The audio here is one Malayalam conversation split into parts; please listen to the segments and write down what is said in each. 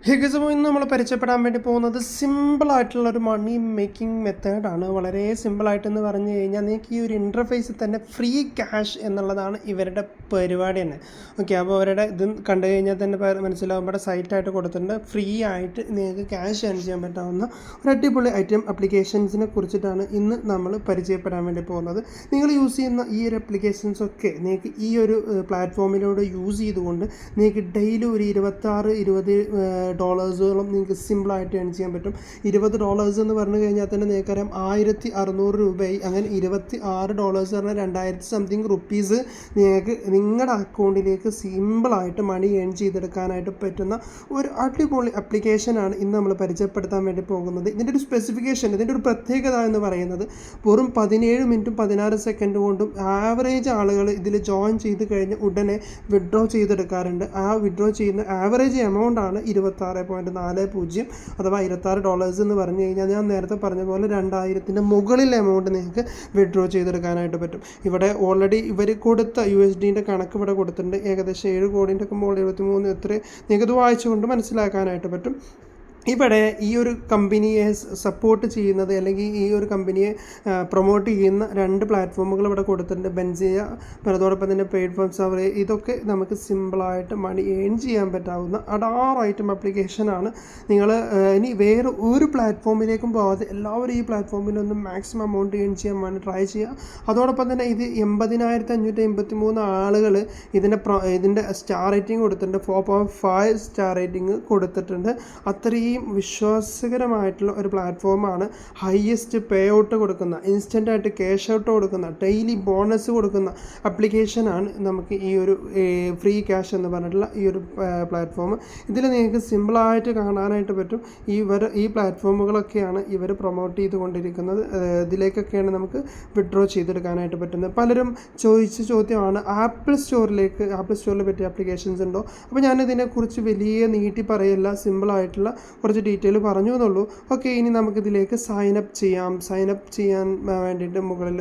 ഹിഗസും ഇന്ന് നമ്മൾ പരിചയപ്പെടാൻ വേണ്ടി പോകുന്നത് സിമ്പിളായിട്ടുള്ളൊരു മണി മേക്കിംഗ് മെത്തേഡാണ്. വളരെ സിമ്പിളായിട്ടെന്ന് പറഞ്ഞു കഴിഞ്ഞാൽ നിങ്ങൾക്ക് ഈ ഒരു ഇൻ്റർഫേസിൽ തന്നെ ഫ്രീ ക്യാഷ് എന്നുള്ളതാണ് ഇവരുടെ പരിപാടി തന്നെ. ഓക്കെ, അപ്പോൾ അവരുടെ ഇത് കണ്ടു കഴിഞ്ഞാൽ തന്നെ മനസ്സിലാവും. ഇവിടെ സൈറ്റായിട്ട് കൊടുത്തിട്ടുണ്ട്. ഫ്രീ ആയിട്ട് നിങ്ങൾക്ക് ക്യാഷ് ഏൺ ചെയ്യാൻ പറ്റാവുന്ന ഒരു അടിപൊളി ഐറ്റം അപ്ലിക്കേഷൻസിനെ കുറിച്ചിട്ടാണ് ഇന്ന് നമ്മൾ പരിചയപ്പെടാൻ വേണ്ടി പോകുന്നത്. നിങ്ങൾ യൂസ് ചെയ്യുന്ന ഈ ഒരു അപ്ലിക്കേഷൻസൊക്കെ നിങ്ങൾക്ക് ഈ ഒരു പ്ലാറ്റ്ഫോമിലൂടെ യൂസ് ചെയ്തുകൊണ്ട് നിങ്ങൾക്ക് ഡെയിലി ഒരു 26-20 ഡോളേഴ്സോളം നിങ്ങൾക്ക് സിമ്പിളായിട്ട് ഏൺ ചെയ്യാൻ പറ്റും. $20 എന്ന് പറഞ്ഞു കഴിഞ്ഞാൽ തന്നെ നിങ്ങൾക്കറിയാം 1600 രൂപയായി. അങ്ങനെ $26 പറഞ്ഞാൽ 2000 സംതിങ് റുപ്പീസ് നിങ്ങൾക്ക് നിങ്ങളുടെ അക്കൗണ്ടിലേക്ക് സിമ്പിളായിട്ട് മണി ഏൺ ചെയ്തെടുക്കാനായിട്ട് പറ്റുന്ന ഒരു അടിപൊളി അപ്ലിക്കേഷനാണ് ഇന്ന് നമ്മൾ പരിചയപ്പെടുത്താൻ വേണ്ടി പോകുന്നത്. ഇതിൻ്റെ ഒരു സ്പെസിഫിക്കേഷൻ, ഇതിൻ്റെ ഒരു പ്രത്യേകത എന്ന് പറയുന്നത് വെറും 17 മിനിറ്റും 16 സെക്കൻഡ് കൊണ്ടും ആവറേജ് ആളുകൾ ഇതിൽ ജോയിൻ ചെയ്ത് കഴിഞ്ഞ് ഉടനെ വിഡ്രോ ചെയ്തെടുക്കാറുണ്ട്. ആ വിഡ്രോ ചെയ്യുന്ന ആവറേജ് എമൗണ്ട് ആണ് 26.40 അഥവാ $26 എന്ന് പറഞ്ഞു കഴിഞ്ഞാൽ ഞാൻ നേരത്തെ പറഞ്ഞ പോലെ 2000-ൻ്റെ മുകളിൽ എമൗണ്ട് നിങ്ങൾക്ക് വിഡ്രോ ചെയ്തെടുക്കാനായിട്ട് പറ്റും. ഇവിടെ ഓൾറെഡി ഇവർ കൊടുത്ത USDൻ്റെ കണക്ക് ഇവിടെ കൊടുത്തിട്ടുണ്ട്. ഏകദേശം 7 കോടിൻ്റെ ഒക്കെ മുകളിൽ 73 എത്ര നിങ്ങൾക്കത് വായിച്ചുകൊണ്ട് മനസ്സിലാക്കാനായിട്ട് പറ്റും. ഇവിടെ ഈ ഒരു കമ്പനിയെ സപ്പോർട്ട് ചെയ്യുന്നത് അല്ലെങ്കിൽ ഈ ഒരു കമ്പനിയെ പ്രൊമോട്ട് ചെയ്യുന്ന 2 പ്ലാറ്റ്ഫോമുകൾ ഇവിടെ കൊടുത്തിട്ടുണ്ട്. ബെൻസിയ, അതോടൊപ്പം തന്നെ പെയ്ഡ് ഫോം സവർ. ഇതൊക്കെ നമുക്ക് സിമ്പിളായിട്ട് മണി ഏൺ ചെയ്യാൻ പറ്റാവുന്ന ഐറ്റം അപ്ലിക്കേഷനാണ്. നിങ്ങൾ ഇനി വേറെ ഒരു പ്ലാറ്റ്ഫോമിലേക്കും പോകാതെ എല്ലാവരും ഈ പ്ലാറ്റ്ഫോമിലൊന്ന് മാക്സിമം എമൗണ്ട് ഏൺ ചെയ്യാൻ വേണ്ടി ട്രൈ ചെയ്യുക. അതോടൊപ്പം തന്നെ ഇത് 80,583 ആളുകൾ ഇതിൻ്റെ സ്റ്റാർ റേറ്റിംഗ് കൊടുത്തിട്ടുണ്ട്. 4.5 സ്റ്റാർ റേറ്റിംഗ് കൊടുത്തിട്ടുണ്ട്. അത്രയും വിശ്വാസകരമായിട്ടുള്ള ഒരു പ്ലാറ്റ്ഫോമാണ്. ഹയസ്റ്റ് പേ ഔട്ട് കൊടുക്കുന്ന, ഇൻസ്റ്റൻ്റായിട്ട് ക്യാഷ് ഔട്ട് കൊടുക്കുന്ന, ഡെയിലി ബോണസ് കൊടുക്കുന്ന അപ്ലിക്കേഷനാണ് നമുക്ക് ഈ ഒരു ഫ്രീ ക്യാഷ് എന്ന് പറഞ്ഞിട്ടുള്ള ഈ ഒരു പ്ലാറ്റ്ഫോം. ഇതിൽ നിങ്ങൾക്ക് സിമ്പിളായിട്ട് കാണാനായിട്ട് പറ്റും. ഈ പ്ലാറ്റ്ഫോമുകളൊക്കെയാണ് ഇവർ പ്രൊമോട്ട് ചെയ്തുകൊണ്ടിരിക്കുന്നത്. ഇതിലേക്കൊക്കെയാണ് നമുക്ക് വിഡ്രോ ചെയ്തെടുക്കാനായിട്ട് പറ്റുന്നത്. പലരും ചോദിച്ച ചോദ്യമാണ് ആപ്പിൾ സ്റ്റോറിൽ പറ്റിയ അപ്ലിക്കേഷൻസ് ഉണ്ടോ? അപ്പോൾ ഞാനിതിനെക്കുറിച്ച് വലിയ നീട്ടി പറയില്ല, സിമ്പിളായിട്ടുള്ള കുറച്ച് ഡീറ്റെയിൽ പറഞ്ഞു എന്നുള്ളൂ. ഓക്കെ, ഇനി നമുക്കിതിലേക്ക് സൈനപ്പ് ചെയ്യാൻ വേണ്ടിയിട്ട് മുകളിൽ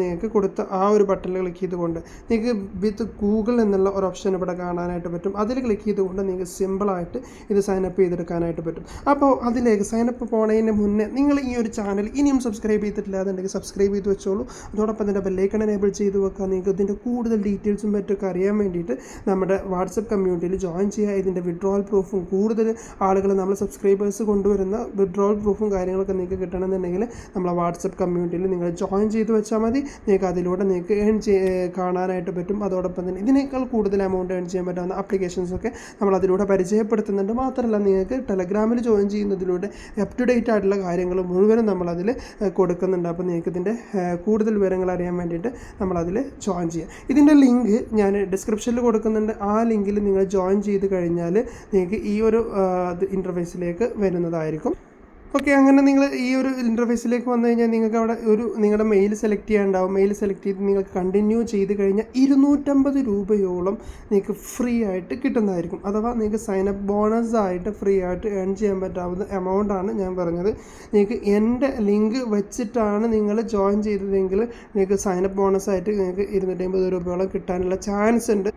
നിങ്ങൾക്ക് കൊടുത്ത ആ ഒരു ബട്ടണിൽ ക്ലിക്ക് ചെയ്തുകൊണ്ട് നിങ്ങൾക്ക് വിത്ത് ഗൂഗിൾ എന്നുള്ള ഒരു ഓപ്ഷൻ ഇവിടെ കാണാനായിട്ട് പറ്റും. അതിൽ ക്ലിക്ക് ചെയ്തുകൊണ്ട് നിങ്ങൾക്ക് സിമ്പിളായിട്ട് ഇത് സൈനപ്പ് ചെയ്തെടുക്കാനായിട്ട് പറ്റും. അപ്പോൾ അതിലേക്ക് സൈനപ്പ് പോകുന്നതിന് മുന്നേ നിങ്ങൾ ഈ ഒരു ചാനൽ ഇനിയും സബ്സ്ക്രൈബ് ചെയ്തിട്ടില്ല എന്നുണ്ടെങ്കിൽ സബ്സ്ക്രൈബ് ചെയ്ത് വെച്ചോളൂ. അതോടൊപ്പം തന്നെ ബെല്ലൈക്കൺ എനേബിൾ ചെയ്ത് വെക്കുക. നിങ്ങൾക്ക് ഇതിൻ്റെ കൂടുതൽ ഡീറ്റെയിൽസും മറ്റൊക്കെ അറിയാൻ വേണ്ടിയിട്ട് നമ്മുടെ വാട്സപ്പ് കമ്മ്യൂണിറ്റിയിൽ ജോയിൻ ചെയ്യുക. ഇതിൻ്റെ വിഡ്രോവൽ പ്രൂഫും കൂടുതൽ ആളുകൾ നമ്മൾ സബ്സ്ക്രൈബേഴ്സ് കൊണ്ടുവരുന്ന വിഡ്രോവൽ പ്രൂഫും കാര്യങ്ങളൊക്കെ നിങ്ങൾക്ക് കിട്ടണമെന്നുണ്ടെങ്കിൽ നമ്മളെ വാട്സപ്പ് കമ്മ്യൂണിറ്റിയിൽ നിങ്ങൾ ജോയിൻ ചെയ്ത് വെച്ചാൽ മതി. നിങ്ങൾക്ക് അതിലൂടെ നിങ്ങൾക്ക് കാണാനായിട്ട് പറ്റും. അതോടൊപ്പം തന്നെ ഇതിനേക്കാൾ കൂടുതൽ എമൗണ്ട് ഏൺ ചെയ്യാൻ പറ്റാവുന്ന അപ്ലിക്കേഷൻസൊക്കെ നമ്മൾ അതിലൂടെ പരിചയപ്പെടുത്തുന്നുണ്ട്. മാത്രമല്ല നിങ്ങൾക്ക് ടെലഗ്രാമിൽ ജോയിൻ ചെയ്യുന്നതിലൂടെ അപ് ടു ഡേറ്റ് ആയിട്ടുള്ള കാര്യങ്ങൾ മുഴുവനും നമ്മളതിൽ കൊടുക്കുന്നുണ്ട്. അപ്പോൾ നിങ്ങൾക്ക് ഇതിൻ്റെ കൂടുതൽ വിവരങ്ങൾ അറിയാൻ വേണ്ടിയിട്ട് നമ്മളതിൽ ജോയിൻ ചെയ്യാം. ഇതിൻ്റെ ലിങ്ക് ഞാൻ ഡിസ്ക്രിപ്ഷനിൽ കൊടുക്കുന്നുണ്ട്. ആ ലിങ്കിൽ നിങ്ങൾ ജോയിൻ ചെയ്ത് കഴിഞ്ഞാൽ നിങ്ങൾക്ക് ഈ ഒരു ഇൻ്റർഫേസിലേക്ക് വരുന്നതായിരിക്കും. ഓക്കെ, അങ്ങനെ നിങ്ങൾ ഈ ഒരു ഇൻ്റർഫേസിലേക്ക് വന്നു കഴിഞ്ഞാൽ നിങ്ങൾക്ക് അവിടെ നിങ്ങളുടെ മെയിൽ സെലക്ട് ചെയ്യാനുണ്ടാവും. മെയിൽ സെലക്ട് ചെയ്ത് നിങ്ങൾക്ക് കണ്ടിന്യൂ ചെയ്ത് കഴിഞ്ഞാൽ 250 രൂപയോളം നിങ്ങൾക്ക് ഫ്രീ ആയിട്ട് കിട്ടുന്നതായിരിക്കും. അഥവാ നിങ്ങൾക്ക് സൈനപ്പ് ബോണസ് ആയിട്ട് ഫ്രീ ആയിട്ട് ഏൺ ചെയ്യാൻ പറ്റാവുന്ന എമൗണ്ടാണ് ഞാൻ പറഞ്ഞത്. നിങ്ങൾക്ക് എൻ്റെ ലിങ്ക് വെച്ചിട്ടാണ് നിങ്ങൾ ജോയിൻ ചെയ്തതെങ്കിൽ നിങ്ങൾക്ക് സൈനപ്പ് ബോണസായിട്ട് നിങ്ങൾക്ക് 250 രൂപയോളം കിട്ടാനുള്ള ചാൻസ് ഉണ്ട്.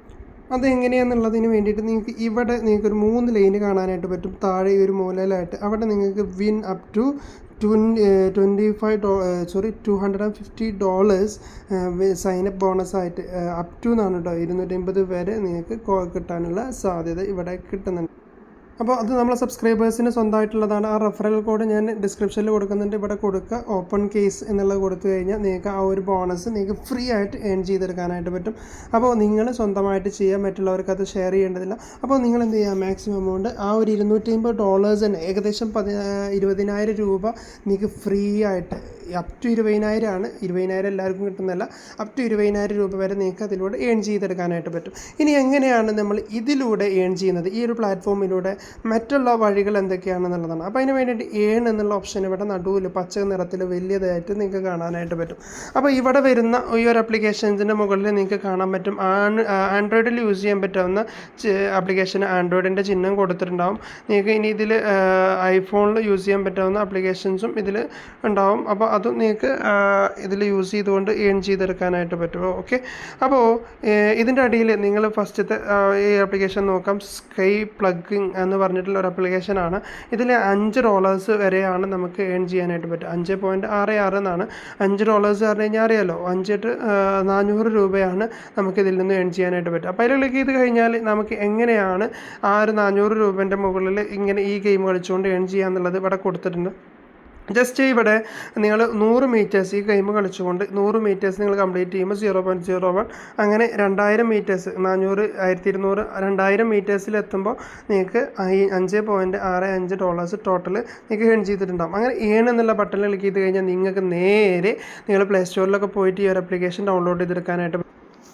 അതെങ്ങനെയാണെന്നുള്ളതിന് വേണ്ടിയിട്ട് നിങ്ങൾക്കൊരു 3 ലൈന് കാണാനായിട്ട് പറ്റും. താഴെ ഒരു മൂലയിലായിട്ട് അവിടെ നിങ്ങൾക്ക് വിൻ അപ് ടു $250 സൈനപ്പ് ബോണസായിട്ട് അപ് ടു എന്നാണ് കേട്ടോ. 250 വരെ നിങ്ങൾക്ക് കിട്ടാനുള്ള സാധ്യത ഇവിടെ കിട്ടുന്നുണ്ട്. അപ്പോൾ അത് നമ്മളെ സബ്സ്ക്രൈബേഴ്സിന് സ്വന്തമായിട്ടുള്ളതാണ്. ആ റെഫറൽ കോഡ് ഞാൻ ഡിസ്ക്രിപ്ഷനിൽ കൊടുക്കുന്നുണ്ട്. ഇവിടെ കൊടുക്കുക, ഓപ്പൺ കേസ് എന്നുള്ളത് കൊടുത്തു കഴിഞ്ഞാൽ നിങ്ങൾക്ക് ആ ഒരു ബോണസ് നിങ്ങൾക്ക് ഫ്രീ ആയിട്ട് ഏൺ ചെയ്തെടുക്കാനായിട്ട് പറ്റും. അപ്പോൾ നിങ്ങൾ സ്വന്തമായിട്ട് ചെയ്യാൻ, മറ്റുള്ളവർക്ക് അത് ഷെയർ ചെയ്യേണ്ടതില്ല. അപ്പോൾ നിങ്ങൾ എന്ത് ചെയ്യുക, മാക്സിമം എമൗണ്ട് ആ ഒരു $250 തന്നെ, ഏകദേശം 20,000 രൂപ നിങ്ങൾക്ക് ഫ്രീ ആയിട്ട് അപ് ടു 20,000 ആണ്. 20,000 എല്ലാവർക്കും കിട്ടുന്നതല്ല. അപ് ടു 20,000 രൂപ വരെ നിങ്ങൾക്ക് അതിലൂടെ ഏൺ ചെയ്തെടുക്കാനായിട്ട് പറ്റും. ഇനി എങ്ങനെയാണ് നമ്മൾ ഇതിലൂടെ ഏൺ ചെയ്യുന്നത്, ഈ ഒരു പ്ലാറ്റ്ഫോമിലൂടെ മറ്റുള്ള വഴികൾ എന്തൊക്കെയാണെന്നുള്ളതാണ്. അപ്പോൾ അതിന് വേണ്ടിയിട്ട് ഏൺ എന്നുള്ള ഓപ്ഷൻ ഇവിടെ നടുവിൽ പച്ച നിറത്തിൽ വലിയതായിട്ട് നിങ്ങൾക്ക് കാണാനായിട്ട് പറ്റും. അപ്പോൾ ഇവിടെ വരുന്ന ഈ ഒരു അപ്ലിക്കേഷൻസിൻ്റെ മുകളിൽ നിങ്ങൾക്ക് കാണാൻ പറ്റും ആൻഡ്രോയിഡിൽ യൂസ് ചെയ്യാൻ പറ്റാവുന്ന ആപ്ലിക്കേഷൻ, ആൻഡ്രോയിഡിൻ്റെ ചിഹ്നം കൊടുത്തിട്ടുണ്ടാവും. നിങ്ങൾക്ക് ഇനി ഇതിൽ ഐഫോണിൽ യൂസ് ചെയ്യാൻ പറ്റാവുന്ന ആപ്ലിക്കേഷൻസും ഇതിൽ ഉണ്ടാവും. അപ്പോൾ അതും നിങ്ങൾക്ക് ഇതിൽ യൂസ് ചെയ്തുകൊണ്ട് ഏൺ ചെയ്തെടുക്കാനായിട്ട് പറ്റും. ഓക്കെ, അപ്പോൾ ഇതിൻ്റെ അടിയിൽ നിങ്ങൾ ഫസ്റ്റത്തെ ഈ ആപ്ലിക്കേഷൻ നോക്കാം. സ്കൈ പ്ലഗിങ് എന്ന് പറഞ്ഞിട്ടുള്ള ഒരു ആപ്ലിക്കേഷനാണ്. ഇതിൽ $5 വരെയാണ് നമുക്ക് ഏൺ ചെയ്യാനായിട്ട് പറ്റും. 5.66 എന്നാണ്. $5 പറഞ്ഞു കഴിഞ്ഞാൽ അറിയാലോ, 400 രൂപയാണ് നമുക്കിതിൽ നിന്ന് ഏൺ ചെയ്യാനായിട്ട് പറ്റും. അപ്പോൾ അതിൽ ക്ലിക്ക് ചെയ്ത് കഴിഞ്ഞാൽ നമുക്ക് എങ്ങനെയാണ് ആ ഒരു 400 രൂപേൻ്റെ മുകളിൽ ഇങ്ങനെ ഈ ഗെയിം കളിച്ചുകൊണ്ട് ഏൺ ചെയ്യാന്നുള്ളത് ഇവിടെ കൊടുത്തിട്ടുണ്ട്. ജസ്റ്റ് ഇവിടെ നിങ്ങൾ 100 മീറ്റേഴ്സ് ഈ ഗെയിം കളിച്ചുകൊണ്ട് 100 മീറ്റേഴ്സ് നിങ്ങൾ കംപ്ലീറ്റ് ചെയ്യുമ്പോൾ 0.01 അങ്ങനെ 2000 മീറ്റേഴ്സ് 400 1200 2000 മീറ്റേഴ്സിലെത്തുമ്പോൾ നിങ്ങൾക്ക് $5.65 ടോട്ടൽ നിങ്ങൾക്ക് ഏൺ ചെയ്തിട്ടുണ്ടാകും. അങ്ങനെ ഏൺ എന്നുള്ള ബട്ടണിൽ ക്ലിക്ക് ചെയ്ത് കഴിഞ്ഞാൽ നിങ്ങൾക്ക് നേരെ നിങ്ങൾ പ്ലേ സ്റ്റോറിലൊക്കെ പോയിട്ട് ഈ ഒരു ആപ്ലിക്കേഷൻ ഡൗൺലോഡ് ചെയ്തെടുക്കാനായിട്ട്.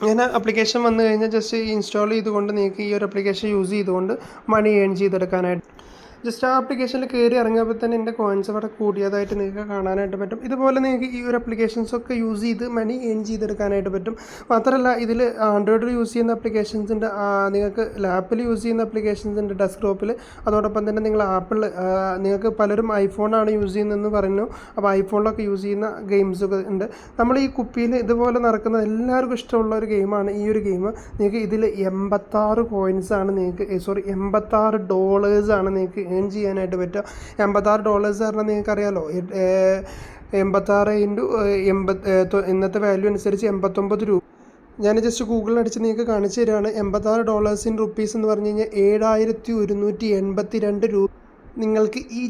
അങ്ങനെ ആപ്ലിക്കേഷൻ വന്നു കഴിഞ്ഞാൽ ജസ്റ്റ് ഇൻസ്റ്റാൾ ചെയ്തുകൊണ്ട് നിങ്ങൾക്ക് ഈ ഒരു ആപ്ലിക്കേഷൻ യൂസ് ചെയ്തുകൊണ്ട് മണി ഏൺ ചെയ്തെടുക്കാനായിട്ട്. ജസ്റ്റ് ആ ആപ്ലിക്കേഷനിൽ കയറി ഇറങ്ങിയപ്പോൾ തന്നെ എൻ്റെ കോയിൻസ് അവിടെ കൂടിയതായിട്ട് നിങ്ങൾക്ക് കാണാനായിട്ട് പറ്റും. ഇതുപോലെ നിങ്ങൾക്ക് ഈ ഒരു ആപ്ലിക്കേഷൻസൊക്കെ യൂസ് ചെയ്ത് മണി ഏൺ ചെയ്തെടുക്കാനായിട്ട് പറ്റും. മാത്രമല്ല ഇതിൽ ആൻഡ്രോയിഡിൽ യൂസ് ചെയ്യുന്ന ആപ്ലിക്കേഷൻസ് ഉണ്ട്, നിങ്ങൾക്ക് ലാപ്പിൽ യൂസ് ചെയ്യുന്ന ആപ്ലിക്കേഷൻസ് ഉണ്ട് ഡെസ്ക്ടോപ്പിൽ. അതോടൊപ്പം തന്നെ നിങ്ങൾ ആപ്പിൾ നിങ്ങൾക്ക് പലരും ഐഫോണാണ് യൂസ് ചെയ്യുന്നതെന്ന് പറഞ്ഞു. അപ്പോൾ ഐഫോണിലൊക്കെ യൂസ് ചെയ്യുന്ന ഗെയിംസൊക്കെ ഉണ്ട്. നമ്മൾ ഈ കുപ്പിയിൽ ഇതുപോലെ നടക്കുന്ന എല്ലാവർക്കും ഇഷ്ടമുള്ള ഒരു ഗെയിമാണ് ഈ ഒരു ഗെയിം. നിങ്ങൾക്ക് ഇതിൽ 86 കോയിൻസാണ് നിങ്ങൾക്ക് $86 നിങ്ങൾക്ക് ഏൺ ചെയ്യാനായിട്ട് പറ്റുക. $86 പറഞ്ഞാൽ നിങ്ങൾക്കറിയാലോ, 86 × 80 ഇന്നത്തെ വാല്യൂ അനുസരിച്ച് 89 രൂപ. ഞാൻ ജസ്റ്റ് ഗൂഗിളിൽ അടിച്ച് നിങ്ങൾക്ക് കാണിച്ചു തരികയാണ്. $86 ഇൻ റുപ്പീസ് എന്ന് പറഞ്ഞു കഴിഞ്ഞാൽ 7182 രൂപ നിങ്ങൾക്ക് ഈ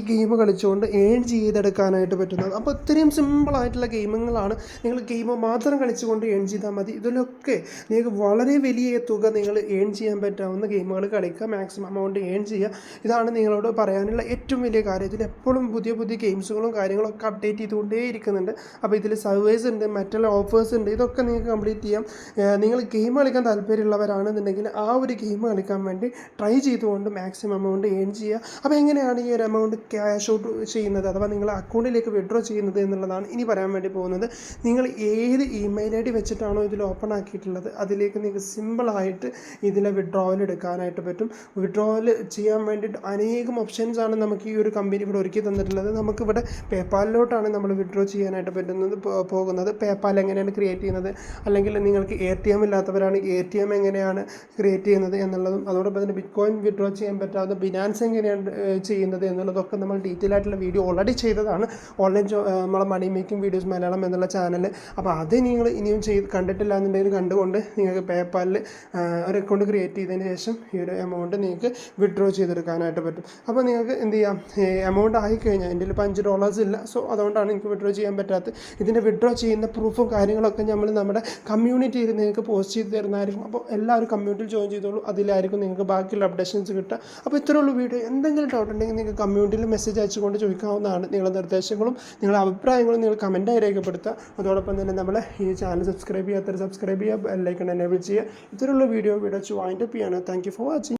ഗെയിം കളിച്ചുകൊണ്ട് ഏൺ ചെയ്തെടുക്കാനായിട്ട് പറ്റുന്നത്. അപ്പോൾ ഇത്രയും സിമ്പിളായിട്ടുള്ള ഗെയിമുകളാണ്. നിങ്ങൾ ഗെയിം മാത്രം കളിച്ചുകൊണ്ട് ഏൺ ചെയ്താൽ മതി. ഇതിലൊക്കെ നിങ്ങൾക്ക് വളരെ വലിയ തുക നിങ്ങൾ ഏൺ ചെയ്യാൻ പറ്റാവുന്ന ഗെയിമുകൾ കളിക്കുക, മാക്സിമം എമൗണ്ട് ഏൺ ചെയ്യുക. ഇതാണ് നിങ്ങളോട് പറയാനുള്ള ഏറ്റവും വലിയ കാര്യം. ഇതിൽ എപ്പോഴും പുതിയ പുതിയ ഗെയിംസുകളും കാര്യങ്ങളൊക്കെ അപ്ഡേറ്റ് ചെയ്തുകൊണ്ടേ ഇരിക്കുന്നുണ്ട്. അപ്പോൾ ഇതിൽ സർവേഴ്സ് ഉണ്ട്, മറ്റുള്ള ഓഫേഴ്സ് ഉണ്ട്, ഇതൊക്കെ നിങ്ങൾക്ക് കംപ്ലീറ്റ് ചെയ്യാം. നിങ്ങൾ ഗെയിം കളിക്കാൻ താല്പര്യമുള്ളവരാണെന്നുണ്ടെങ്കിൽ ആ ഒരു ഗെയിം കളിക്കാൻ വേണ്ടി ട്രൈ ചെയ്തുകൊണ്ട് മാക്സിമം എമൗണ്ട് ഏൺ ചെയ്യുക. അപ്പോൾ എങ്ങനെയാണ് ഈ ഒരു എമൗണ്ട് ക്യാഷ് ഔട്ട് ചെയ്യുന്നത്, അഥവാ നിങ്ങൾ അക്കൗണ്ടിലേക്ക് വിഡ്രോ ചെയ്യുന്നത് എന്നുള്ളതാണ് ഇനി പറയാൻ വേണ്ടി പോകുന്നത്. നിങ്ങൾ ഏത് ഇമെയിൽ ID വെച്ചിട്ടാണോ ഇതിൽ ഓപ്പൺ ആക്കിയിട്ടുള്ളത് അതിലേക്ക് നിങ്ങൾക്ക് സിമ്പിളായിട്ട് ഇതിലെ വിഡ്രോവൽ എടുക്കാനായിട്ട് പറ്റും. വിഡ്രോവൽ ചെയ്യാൻ വേണ്ടിയിട്ട് അനേകം ഓപ്ഷൻസാണ് നമുക്ക് ഈ ഒരു കമ്പനി ഇവിടെ ഒരുക്കി തന്നിട്ടുള്ളത്. നമുക്കിവിടെ പേപ്പാലിലോട്ടാണ് നമ്മൾ വിഡ്രോ ചെയ്യാനായിട്ട് പോകുന്നത്. പേപ്പാൽ എങ്ങനെയാണ് ക്രിയേറ്റ് ചെയ്യുന്നത്, അല്ലെങ്കിൽ നിങ്ങൾക്ക് ATM ഇല്ലാത്തവരാണ് ATM എങ്ങനെയാണ് ക്രിയേറ്റ് ചെയ്യുന്നത് എന്നുള്ളതും, അതോടൊപ്പം തന്നെ ബിറ്റ്കോയിൻ വിഡ്രോ ചെയ്യാൻ പറ്റാവുന്ന ബിനാൻസ് എങ്ങനെയാണ് ചെയ്യുന്നത് എന്നുള്ളതൊക്കെ നമ്മൾ ഡീറ്റെയിൽ ആയിട്ടുള്ള വീഡിയോ ഓൾറെഡി ചെയ്തതാണ്. ഓൺലൈൻ നമ്മളെ മണി മേക്കിംഗ് വീഡിയോസ് മലയാളം എന്നുള്ള ചാനൽ. അപ്പോൾ അത് നിങ്ങൾ ഇനിയും കണ്ടിട്ടില്ല എന്നുണ്ടെങ്കിൽ കണ്ടുകൊണ്ട് നിങ്ങൾക്ക് പേപ്പാലിൽ ഒരു അക്കൗണ്ട് ക്രിയേറ്റ് ചെയ്തതിന് ശേഷം ഈ ഒരു എമൗണ്ട് നിങ്ങൾക്ക് വിഡ്രോ ചെയ്തെടുക്കാനായിട്ട് പറ്റും. അപ്പോൾ നിങ്ങൾക്ക് എന്ത് ചെയ്യാം, എമൗണ്ട് ആയിക്കഴിഞ്ഞാൽ എൻ്റെ ഇപ്പോൾ $5 ഇല്ല, സോ അതുകൊണ്ടാണ് എനിക്ക് വിഡ്രോ ചെയ്യാൻ പറ്റാത്തത്. ഇതിൻ്റെ വിഡ്രോ ചെയ്യുന്ന പ്രൂഫും കാര്യങ്ങളൊക്കെ നമ്മൾ നമ്മുടെ കമ്മ്യൂണിറ്റിയിൽ നിങ്ങൾക്ക് പോസ്റ്റ് ചെയ്ത് തരുന്നതായിരിക്കും. അപ്പോൾ എല്ലാവരും കമ്മ്യൂണിറ്റിയിൽ ജോയിൻ ചെയ്തോളൂ, അതിലായിരിക്കും നിങ്ങൾക്ക് ബാക്കിയുള്ള അപ്ഡേഷൻസ് കിട്ടുക. അപ്പോൾ ഇത്രയുള്ള വീഡിയോ. എന്തെങ്കിലും ഡൗട്ട് ഉണ്ടെങ്കിൽ നിങ്ങൾക്ക് കമ്മ്യൂണിറ്റിയിൽ മെസ്സേജ് അയച്ചുകൊണ്ട് ചോദിക്കാവുന്നതാണ്. നിങ്ങളുടെ നിർദ്ദേശങ്ങളും നിങ്ങളുടെ അഭിപ്രായങ്ങളും നിങ്ങൾ കമൻറ്റായി രേഖപ്പെടുത്തുക. അതോടൊപ്പം തന്നെ നമ്മളെ ഈ ചാനൽ സബ്സ്ക്രൈബ് ചെയ്യുക, ബെല്ലൈക്കൺ എനേബിൾ ചെയ്യുക. ഇത്തരമുള്ള വീഡിയോ വൈൻഡ് അപ്പ് ചെയ്യാണ്. Thank you for watching.